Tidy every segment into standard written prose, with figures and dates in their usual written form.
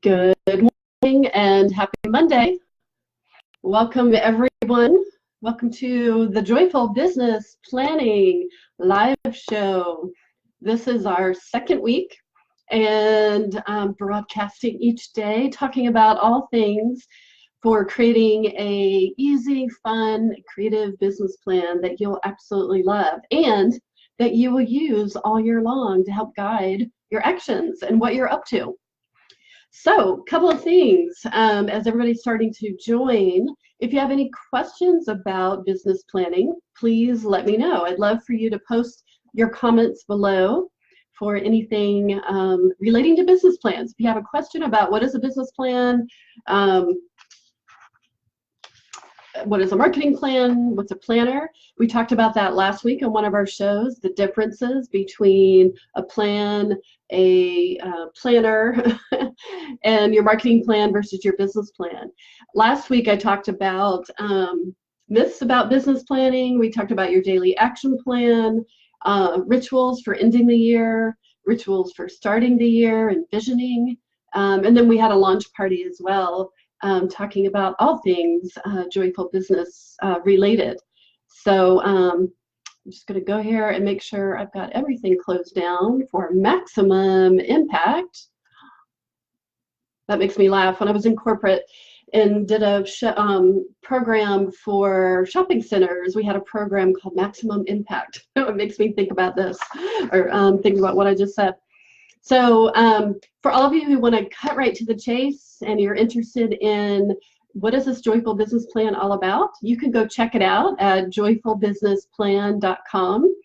Good morning and happy Monday. Welcome everyone. Welcome to the Joyful Business Planning live show. This is our second week and I'm broadcasting each day talking about all things for creating a easy, fun, creative business plan that you'll absolutely love and that you will use all year long to help guide your actions and what you're up to. So, a couple of things as everybody's starting to join. If you have any questions about business planning, please let me know. I'd love for you to post your comments below for anything relating to business plans. If you have a question about what is a business plan, what is a marketing plan, what's a planner? We talked about that last week on one of our shows, the differences between a plan, a planner, and your marketing plan versus your business plan. Last week I talked about myths about business planning. We talked about your daily action plan, rituals for ending the year, rituals for starting the year, and visioning. And then we had a launch party as well, talking about all things joyful business related. So I'm just going to go here and make sure I've got everything closed down for maximum impact. That makes me laugh. When I was in corporate and did a program for shopping centers, we had a program called Maximum Impact. It makes me think about this, or think about what I just said. So for all of you who want to cut right to the chase and you're interested in what is this Joyful Business Plan all about, you can go check it out at joyfulbusinessplan.com.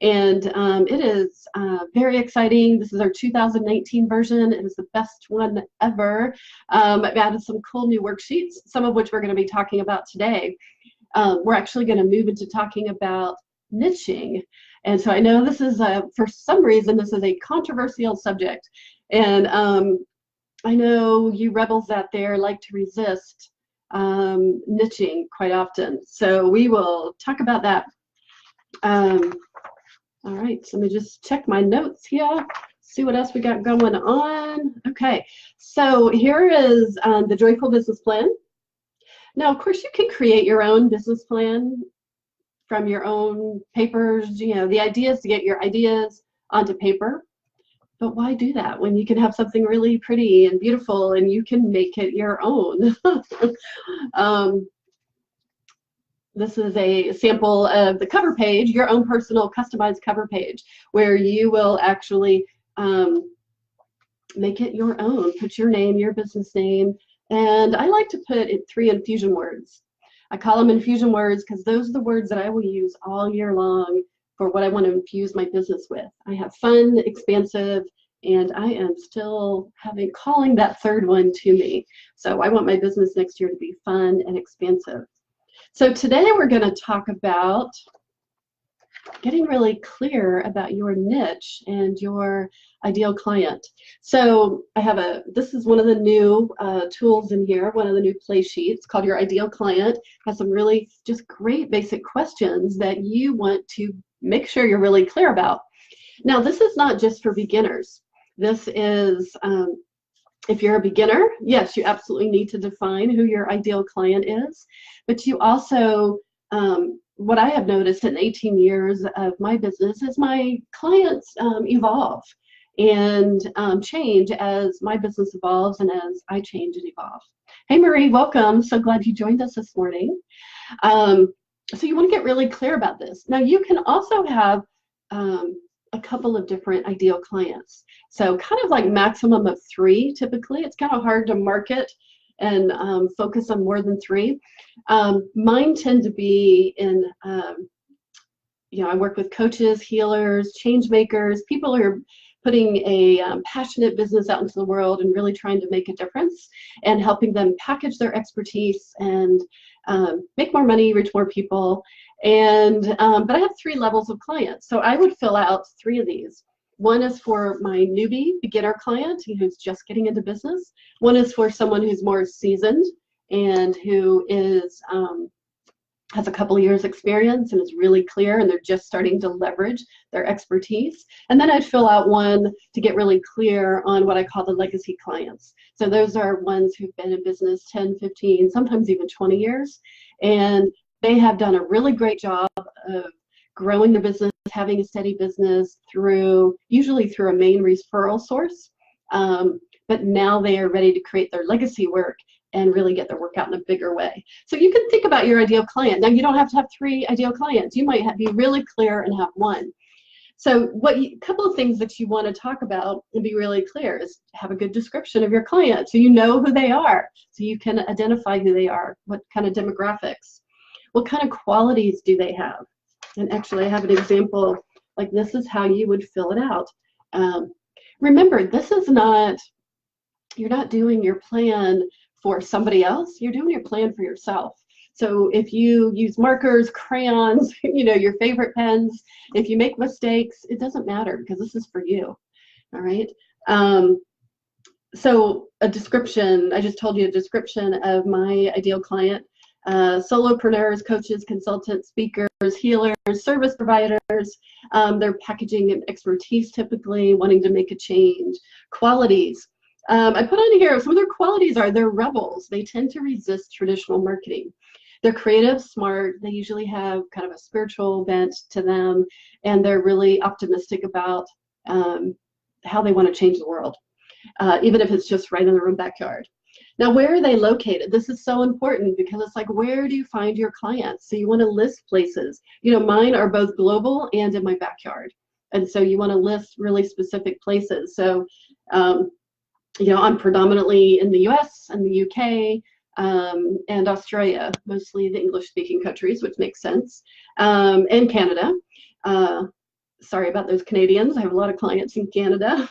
And it is very exciting. This is our 2019 version. It is the best one ever. I've added some cool new worksheets, some of which we're going to be talking about today. We're actually going to move into talking about niching. And so I know this is, for some reason, this is a controversial subject. And I know you rebels out there like to resist niching quite often. So we will talk about that. All right, so let me just check my notes here, see what else we got going on. Okay, so here is the Joyful Business Plan. Now, of course, you can create your own business plan from your own papers. You know, the idea is to get your ideas onto paper. But why do that when you can have something really pretty and beautiful and you can make it your own? This is a sample of the cover page, your own personal customized cover page, where you will actually make it your own. Put your name, your business name, and I like to put 3 infusion words. I call them infusion words because those are the words that I will use all year long for what I want to infuse my business with. I have fun, expansive, and I am still calling that third one to me. So I want my business next year to be fun and expansive. So today we're going to talk about getting really clear about your niche and your ideal client. So I have this is one of the new tools in here, one of the new play sheets called Your Ideal Client. It has some really just great basic questions that you want to make sure you're really clear about. Now, this is not just for beginners. This is, if you're a beginner, yes, you absolutely need to define who your ideal client is, but you also, what I have noticed in 18 years of my business is my clients evolve and change as my business evolves and as I change and evolve. Hey Marie, welcome. So glad you joined us this morning. So you want to get really clear about this. Now you can also have a couple of different ideal clients. So kind of like maximum of 3 typically. It's kind of hard to market and focus on more than 3. Mine tend to be in, you know, I work with coaches, healers, change makers, people who are putting a passionate business out into the world and really trying to make a difference and helping them package their expertise and make more money, reach more people. And but I have 3 levels of clients. So I would fill out 3 of these. One is for my newbie beginner client who's just getting into business. One is for someone who's more seasoned and who is has a couple of years experience and is really clear and they're just starting to leverage their expertise. And then I'd fill out one to get really clear on what I call the legacy clients. So those are ones who've been in business 10, 15, sometimes even 20 years. And they have done a really great job of growing their business, having a steady business usually through a main referral source. But now they are ready to create their legacy work and really get their work out in a bigger way. So you can think about your ideal client. Now, you don't have to have 3 ideal clients. You might be really clear and have 1. So a couple of things that you want to talk about and be really clear is have a good description of your client so you know who they are, so you can identify who they are, what kind of demographics, what kind of qualities do they have. And actually, I have an example, like this is how you would fill it out. Remember, you're not doing your plan for somebody else, you're doing your plan for yourself. So if you use markers, crayons, your favorite pens, if you make mistakes, it doesn't matter because this is for you, all right? So a description, I just told you a description of my ideal client. Solopreneurs, coaches, consultants, speakers, healers, service providers, their packaging and expertise typically, wanting to make a change, qualities. I put on here, some of their qualities are they're rebels. They tend to resist traditional marketing. They're creative, smart. They usually have kind of a spiritual bent to them, and they're really optimistic about how they want to change the world, even if it's just right in their own backyard. Now, where are they located? This is so important because it's like, where do you find your clients? So you want to list places. Mine are both global and in my backyard. And so you want to list really specific places. So, I'm predominantly in the US and the UK and Australia, mostly the English-speaking countries, which makes sense, and Canada. Sorry about those Canadians. I have a lot of clients in Canada.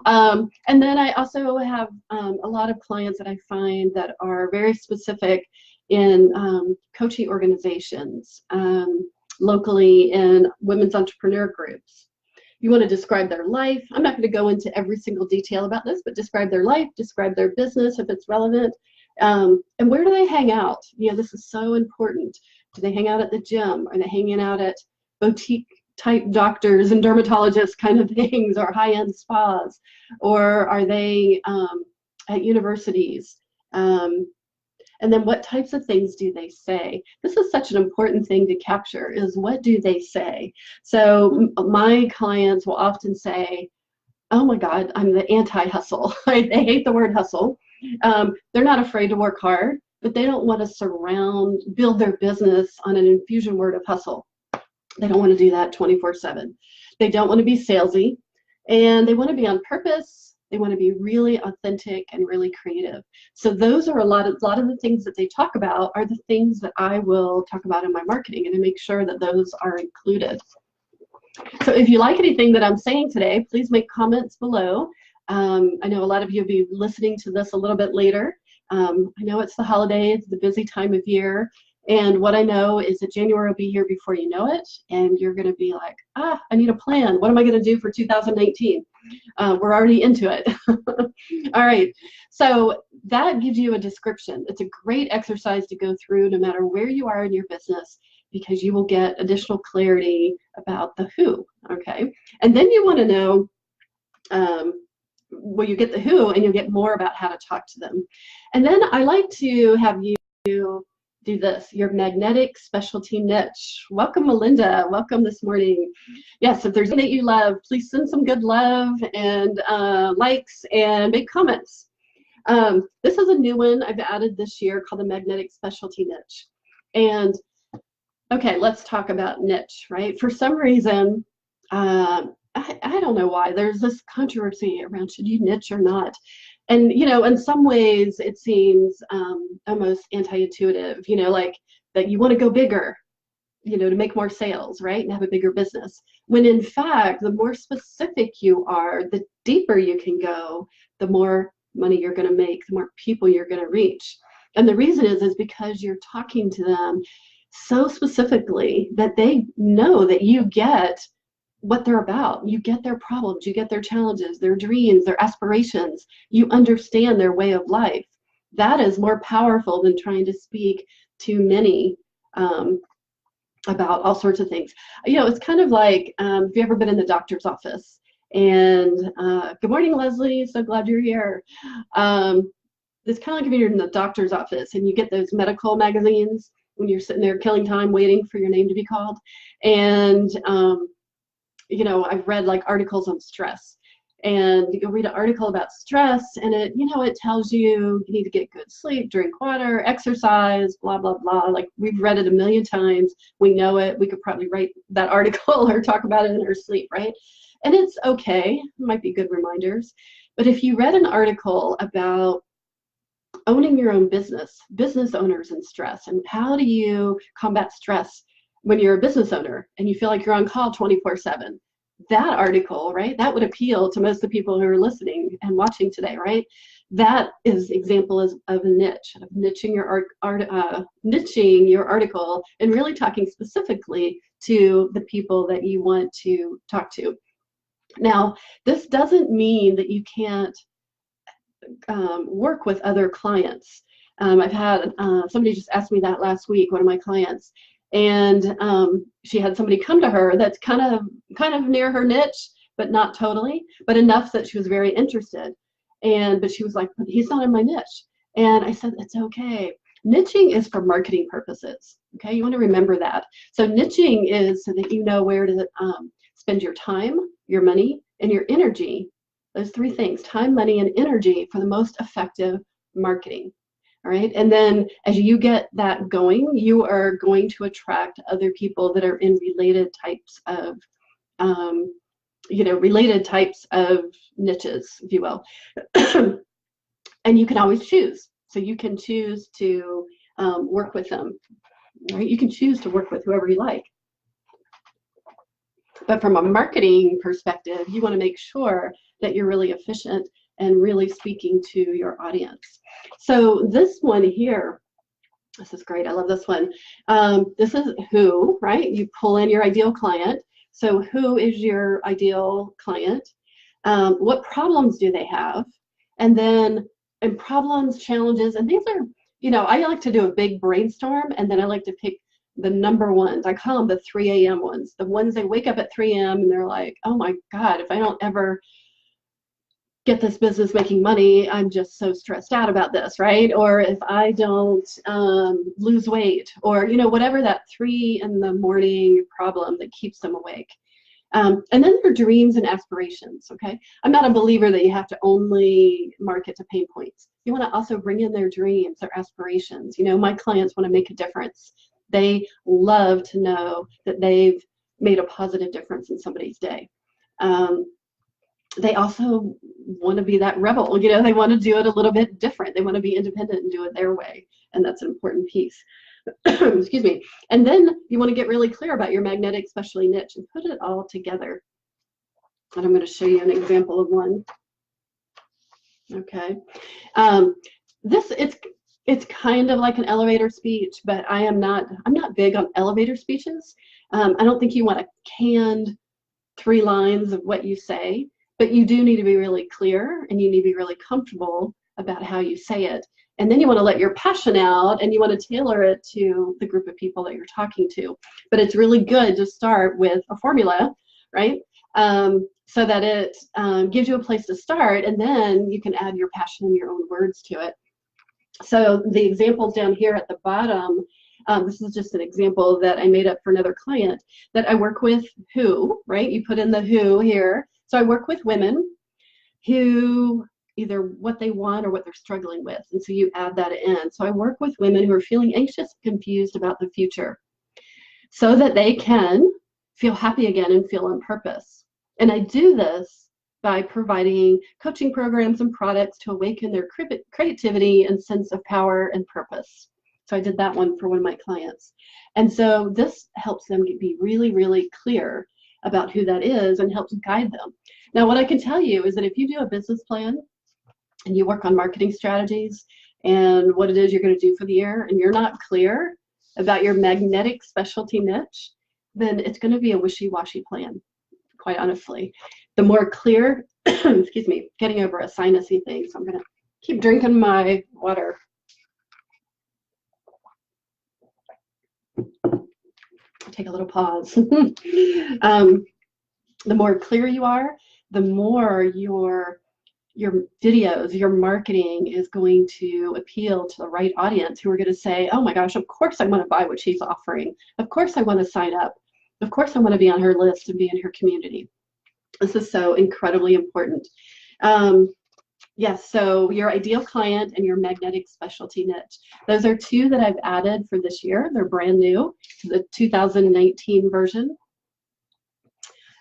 And then I also have a lot of clients that I find that are very specific in coaching organizations, locally in women's entrepreneur groups. You want to describe their life. I'm not going to go into every single detail about this, but describe their life, describe their business if it's relevant. And where do they hang out? This is so important. Do they hang out at the gym? Are they hanging out at boutique type doctors and dermatologists kind of things, or high-end spas? Or are they at universities? And then what types of things do they say? This is such an important thing to capture, is what do they say? So my clients will often say, oh my God, I'm the anti-hustle. They hate the word hustle. They're not afraid to work hard, but they don't want to build their business on an infusion word of hustle. They don't want to do that 24/7. They don't want to be salesy, and they want to be on purpose. They want to be really authentic and really creative. So those are a lot of the things that they talk about are the things that I will talk about in my marketing, and I make sure that those are included. So if you like anything that I'm saying today, please make comments below. I know a lot of you will be listening to this a little bit later. I know it's the holidays, the busy time of year. And what I know is that January will be here before you know it, and you're going to be like, I need a plan. What am I going to do for 2019? We're already into it. All right, so that gives you a description. It's a great exercise to go through no matter where you are in your business, because you will get additional clarity about the who, okay? And then you want to know, well, you get the who, and you'll get more about how to talk to them. And then I like to have you do this, your magnetic specialty niche. Welcome, Melinda. Welcome this morning. Yes, if there's anything that you love, please send some good love and likes and make comments. This is a new one I've added this year called the magnetic specialty niche. And okay, let's talk about niche, right? For some reason, I don't know why, there's this controversy around should you niche or not. And, in some ways it seems almost anti-intuitive, like that you want to go bigger, to make more sales, right? And have a bigger business. When in fact, the more specific you are, the deeper you can go, the more money you're going to make, the more people you're going to reach. And the reason is because you're talking to them so specifically that they know that you get what they're about. You get their problems, you get their challenges, their dreams, their aspirations. You understand their way of life. That is more powerful than trying to speak to many about all sorts of things. You know, it's kind of like, if you ever been in the doctor's office and, good morning, Leslie, so glad you're here. It's kind of like if you're in the doctor's office and you get those medical magazines when you're sitting there killing time waiting for your name to be called. And, you know, I've read like articles on stress. And you'll read an article about stress and it, you know, it tells you you need to get good sleep, drink water, exercise, blah, blah, blah. Like we've read it a million times. We know it. We could probably write that article or talk about it in our sleep, right? And it's okay. It might be good reminders. But if you read an article about owning your own business, business owners and stress, and how do you combat stress when you're a business owner and you feel like you're on call 24/7, that article, right, that would appeal to most of the people who are listening and watching today, right? That is example of a niche, of niching your article and really talking specifically to the people that you want to talk to. Now, this doesn't mean that you can't work with other clients. I've had somebody just asked me that last week, one of my clients, and she had somebody come to her that's kind of near her niche, but not totally, but enough that she was very interested. But she was like, he's not in my niche. And I said, it's okay. Niching is for marketing purposes. Okay, you want to remember that. So niching is so that you know where to spend your time, your money, and your energy. Those three things: time, money, and energy for the most effective marketing. All right, and then as you get that going, you are going to attract other people that are in related types of, related types of niches, if you will. And you can always choose. So you can choose to work with them, right? You can choose to work with whoever you like. But from a marketing perspective, you want to make sure that you're really efficient and really speaking to your audience. So this one here, this is great. I love this one. This is who, right? You pull in your ideal client. So who is your ideal client? What problems do they have? And then problems, challenges, and these are, you know, I like to do a big brainstorm, and then I like to pick the number ones. I call them the 3 a.m. ones. The ones they wake up at 3 a.m. and they're like, oh my God, if I don't ever get this business making money, I'm just so stressed out about this, right? Or if I don't lose weight, or, you know, whatever that 3 in the morning problem that keeps them awake. And then their dreams and aspirations, okay? I'm not a believer that you have to only market to pain points. You want to also bring in their dreams, their aspirations. You know, my clients want to make a difference. They love to know that they've made a positive difference in somebody's day. They also want to be that rebel, you know, they want to do it a little bit different. They want to be independent and do it their way. And that's an important piece. Excuse me. And then you want to get really clear about your magnetic specialty niche and put it all together. And I'm going to show you an example of one. Okay. It's kind of like an elevator speech, but I'm not big on elevator speeches. I don't think you want a canned 3 lines of what you say, but you do need to be really clear and you need to be really comfortable about how you say it. And then you want to let your passion out and you want to tailor it to the group of people that you're talking to. But it's really good to start with a formula, right? So that it gives you a place to start, and then you can add your passion and your own words to it. So the examples down here at the bottom, this is just an example that I made up for another client that I work with who, right? You put in the who here. So I work with women who either what they want or what they're struggling with. And so you add that in. So I work with women who are feeling anxious, confused about the future so that they can feel happy again and feel on purpose. And I do this by providing coaching programs and products to awaken their creativity and sense of power and purpose. So I did that one for one of my clients. And so this helps them be really, really clear about who that is and helps guide them. Now, what I can tell you is that if you do a business plan and you work on marketing strategies and what it is you're going to do for the year, and you're not clear about your magnetic specialty niche, then it's going to be a wishy-washy plan, quite honestly. The more clear, excuse me, getting over a sinusy thing, so I'm going to keep drinking my water. Take a little pause. The more clear you are, the more your videos, your marketing is going to appeal to the right audience who are going to say, oh my gosh, of course I want to buy what she's offering. Of course I want to sign up. Of course I want to be on her list and be in her community. This is so incredibly important. Yes, so your ideal client and your magnetic specialty niche. Those are two that I've added for this year. They're brand new to the 2019 version.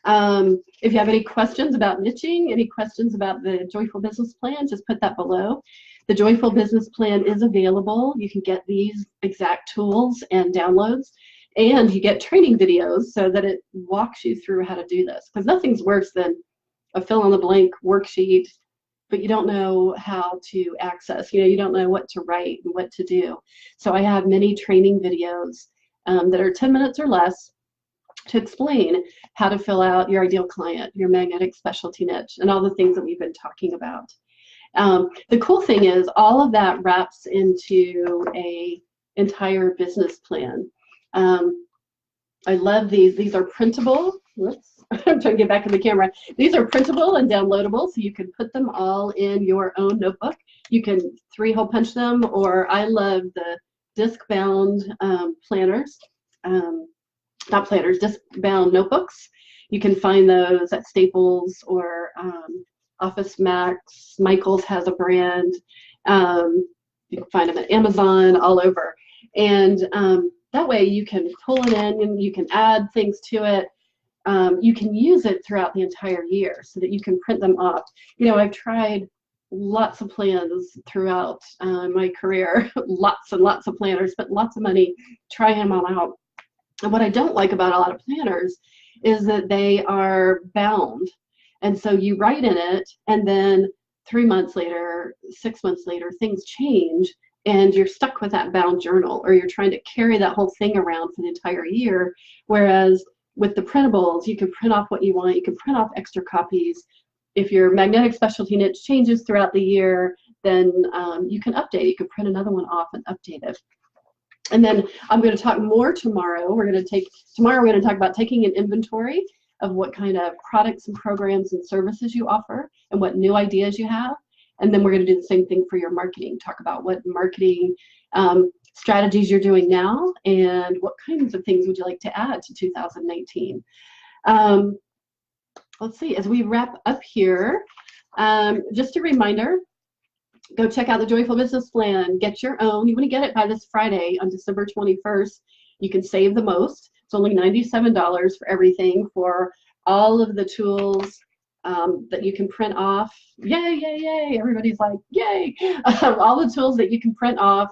If you have any questions about niching, any questions about the Joyful Business Plan, just put that below. The Joyful Business Plan is available. You can get these exact tools and downloads, and you get training videos so that it walks you through how to do this, because nothing's worse than a fill-in-the-blank worksheet, but you don't know how to access, you don't know what to write and what to do. So I have many training videos that are 10 minutes or less to explain how to fill out your ideal client, your magnetic specialty niche, and all the things that we've been talking about. The cool thing is all of that wraps into an entire business plan. I love these. These are printable. Whoops. I'm trying to get back in the camera. These are printable and downloadable, so you can put them all in your own notebook. You can 3-hole punch them, or I love the disc-bound planners. Not planners, disc-bound notebooks. You can find those at Staples or Office Max. Michaels has a brand. You can find them at Amazon, all over. And that way you can pull it in and you can add things to it. You can use it throughout the entire year so that you can print them off. I've tried lots of plans throughout my career, lots and lots of planners, spent lots of money trying them all out. And what I don't like about a lot of planners is that they are bound. And so you write in it, and then 3 months later, 6 months later, things change, and you're stuck with that bound journal, or you're trying to carry that whole thing around for the entire year. Whereas with the printables, you can print off what you want. You can print off extra copies. If your magnetic specialty niche changes throughout the year, then you can update. You can print another one off and update it. And then I'm going to talk more tomorrow. Tomorrow we're going to talk about taking an inventory of what kind of products and programs and services you offer and what new ideas you have. And then we're going to do the same thing for your marketing. Talk about what marketing strategies you're doing now and what kinds of things would you like to add to 2019. Let's see, as we wrap up here, just a reminder, go check out the Joyful Business Plan. Get your own. You want to get it by this Friday on December 21st. You can save the most. It's only $97 for everything, for all of the tools that you can print off. Yay, yay, yay. Everybody's like, yay. All the tools that you can print off,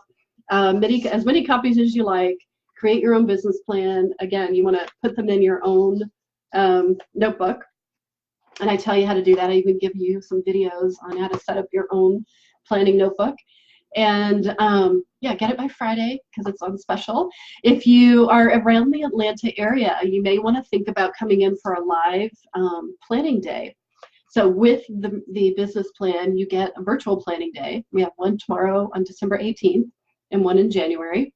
as many copies as you like. Create your own business plan. Again, you want to put them in your own notebook. And I tell you how to do that. I even give you some videos on how to set up your own planning notebook. And yeah, get it by Friday because it's on special. If you are around the Atlanta area, you may want to think about coming in for a live planning day. So with the business plan, you get a virtual planning day. We have one tomorrow on December 18th and one in January.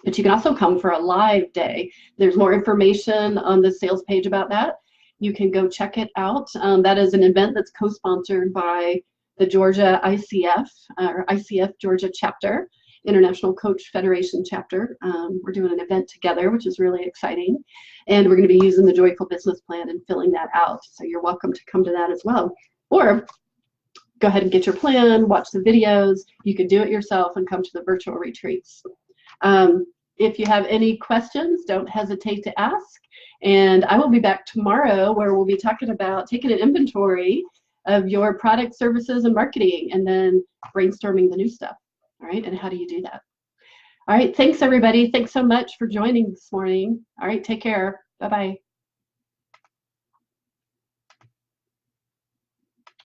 But you can also come for a live day. There's more information on the sales page about that. You can go check it out. That is an event that's co-sponsored by the Georgia ICF, or ICF Georgia chapter, International Coach Federation chapter. We're doing an event together, which is really exciting. And we're going to be using the Joyful Business Plan and filling that out. So you're welcome to come to that as well. Or go ahead and get your plan, watch the videos. You can do it yourself and come to the virtual retreats. If you have any questions, don't hesitate to ask. And I will be back tomorrow where we'll be talking about taking an inventory of your product, services, and marketing, and then brainstorming the new stuff. All right, and how do you do that? All right, thanks everybody. Thanks so much for joining this morning. All right, take care. Bye-bye.